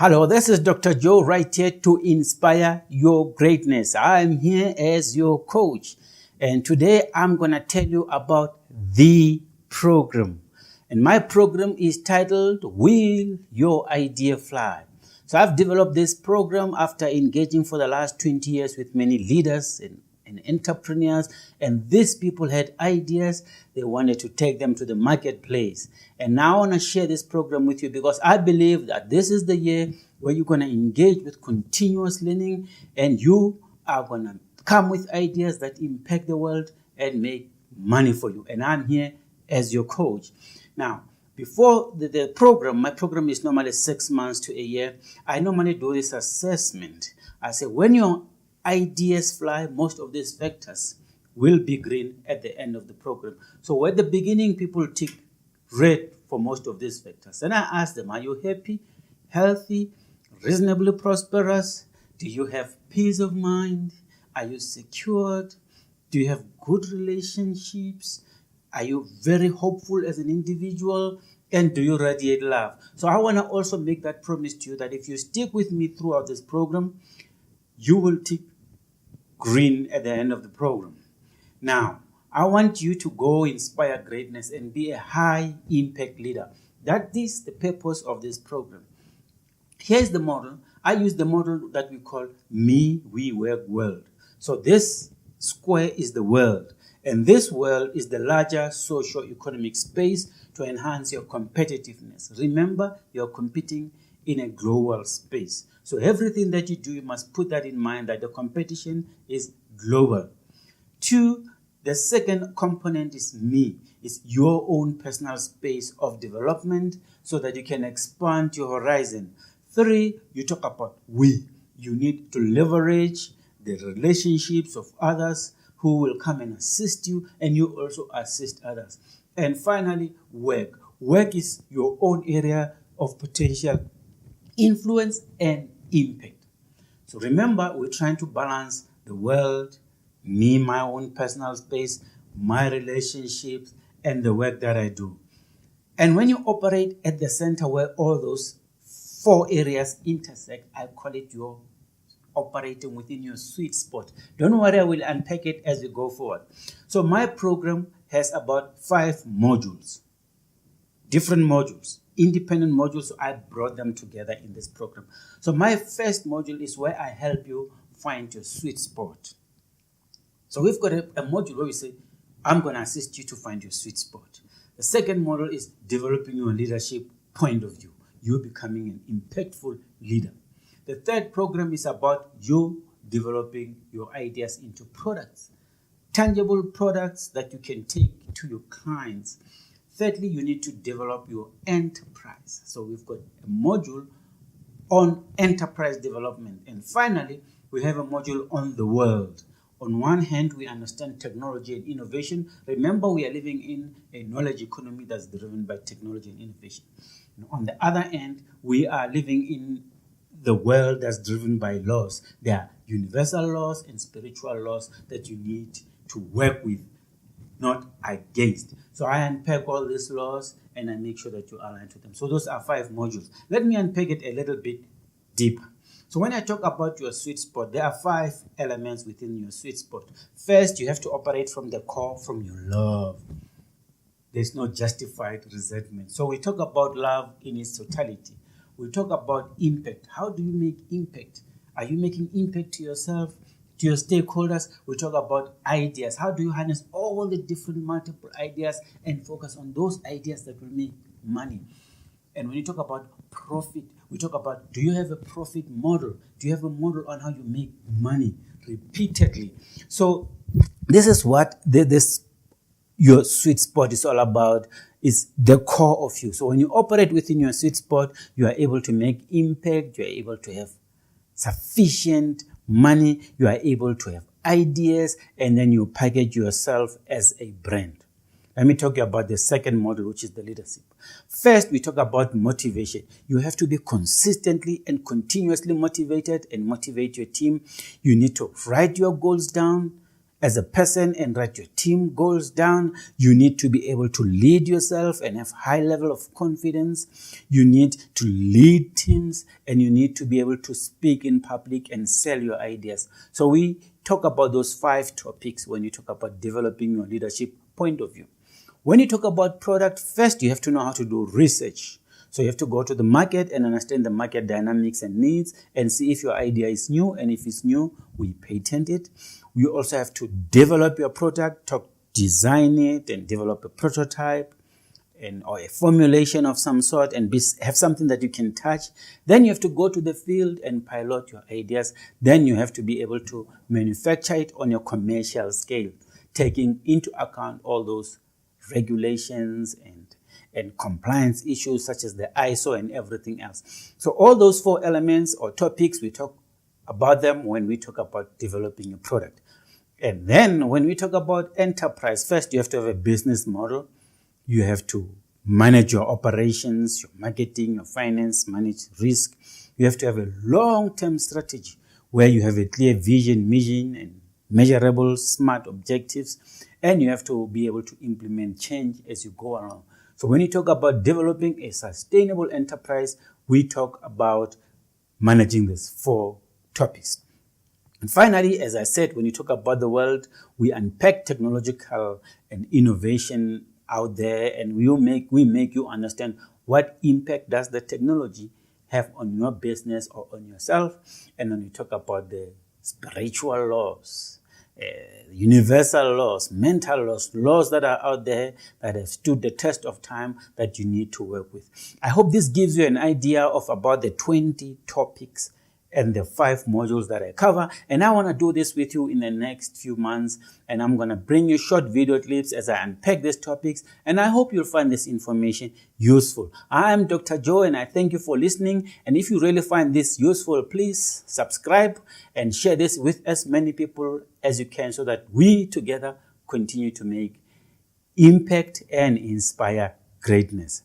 Hello, this is Dr. Joe right here to inspire your greatness. I'm here as your coach, and today I'm going to tell you about the program. And my program is titled Will Your Idea Fly? So I've developed this program after engaging for the last 20 years with many leaders and entrepreneurs, and these people had ideas. They wanted to take them to the marketplace, and now I want to share this program with you because I believe that this is the year where you're going to engage with continuous learning, and you are going to come with ideas that impact the world and make money for you. And I'm here as your coach. Now, before the program, my program is normally 6 months to a year. I normally do this assessment. I say, when your ideas fly, most of these factors will be green at the end of the program. So at the beginning, people tick red for most of these factors. And I ask them, are you happy, healthy, reasonably prosperous? Do you have peace of mind? Are you secured? Do you have good relationships? Are you very hopeful as an individual? And do you radiate love? So I want to also make that promise to you that if you stick with me throughout this program, you will tick green at the end of the program. Now, I want you to go inspire greatness and be a high impact leader. That is the purpose of this program. Here's the model. I use the model that we call Me, We, Work, World. So this square is the world, and this world is the larger socio-economic space to enhance your competitiveness. Remember, you're competing in a global space. So everything that you do, you must put that in mind, that the competition is global. 2, the second component is me. It's your own personal space of development so that you can expand your horizon. 3, you talk about we. You need to leverage the relationships of others who will come and assist you, and you also assist others. And finally, work. Work is your own area of potential influence and impact. So remember, we're trying to balance the world, me, my own personal space, my relationships, and the work that I do. And when you operate at the center where all those 4 areas intersect, I call it your operating within your sweet spot. Don't worry, I will unpack it as we go forward. So my program has about 5 modules, different modules, independent modules. So I brought them together in this program. So my first module is where I help you find your sweet spot. So we've got a module where we say, I'm going to assist you to find your sweet spot. The second module is developing your leadership point of view. You're becoming an impactful leader. The third program is about you developing your ideas into products, tangible products that you can take to your clients. Thirdly, you need to develop your enterprise. So we've got a module on enterprise development. And finally, we have a module on the world. On one hand, we understand technology and innovation. Remember, we are living in a knowledge economy that's driven by technology and innovation. And on the other hand, we are living in the world that's driven by laws. There are universal laws and spiritual laws that you need to work with, not against. So I unpack all these laws and I make sure that you align to them. So those are 5 modules. Let me unpack it a little bit deeper. So when I talk about your sweet spot, there are 5 elements within your sweet spot. First, you have to operate from the core, from your love. There's no justified resentment. So we talk about love in its totality. We talk about impact. How do you make impact? Are you making impact to yourself, to your stakeholders? We talk about ideas. How do you harness all the different multiple ideas and focus on those ideas that will make money? And when you talk about profit, we talk about, do you have a profit model? Do you have a model on how you make money repeatedly? So this is what your sweet spot is all about, is the core of you. So when you operate within your sweet spot, you are able to make impact, you are able to have sufficient money, you are able to have ideas, and then you package yourself as a brand. Let me talk about the second model, which is the leadership. First, we talk about motivation. You have to be consistently and continuously motivated and motivate your team. You need to write your goals down as a person and write your team goals down. You need to be able to lead yourself and have high level of confidence. You need to lead teams, and you need to be able to speak in public and sell your ideas. So we talk about those 5 topics when you talk about developing your leadership point of view. When you talk about product, first you have to know how to do research. So you have to go to the market and understand the market dynamics and needs and see if your idea is new, and if it's new, we patent it. You also have to develop your product, design it and develop a prototype or a formulation of some sort, and have something that you can touch. Then you have to go to the field and pilot your ideas. Then you have to be able to manufacture it on your commercial scale, taking into account all those regulations and compliance issues such as the ISO and everything else. So all those 4 elements or topics, we talk about them when we talk about developing a product. And then when we talk about enterprise, first you have to have a business model. You have to manage your operations, your marketing, your finance, manage risk. You have to have a long-term strategy where you have a clear vision, mission, and measurable, smart objectives. And you have to be able to implement change as you go along. So when you talk about developing a sustainable enterprise, we talk about managing these 4 topics. And finally, as I said, when you talk about the world, we unpack technological and innovation out there, and we make you understand what impact does the technology have on your business or on yourself. And then we talk about the spiritual laws, universal laws, mental laws, laws that are out there that have stood the test of time that you need to work with. I hope this gives you an idea of about the 20 topics and the 5 modules that I cover. And I want to do this with you in the next few months. And I'm going to bring you short video clips as I unpack these topics. And I hope you'll find this information useful. I am Dr. Joe, and I thank you for listening. And if you really find this useful, please subscribe and share this with as many people as you can, so that we together continue to make impact and inspire greatness.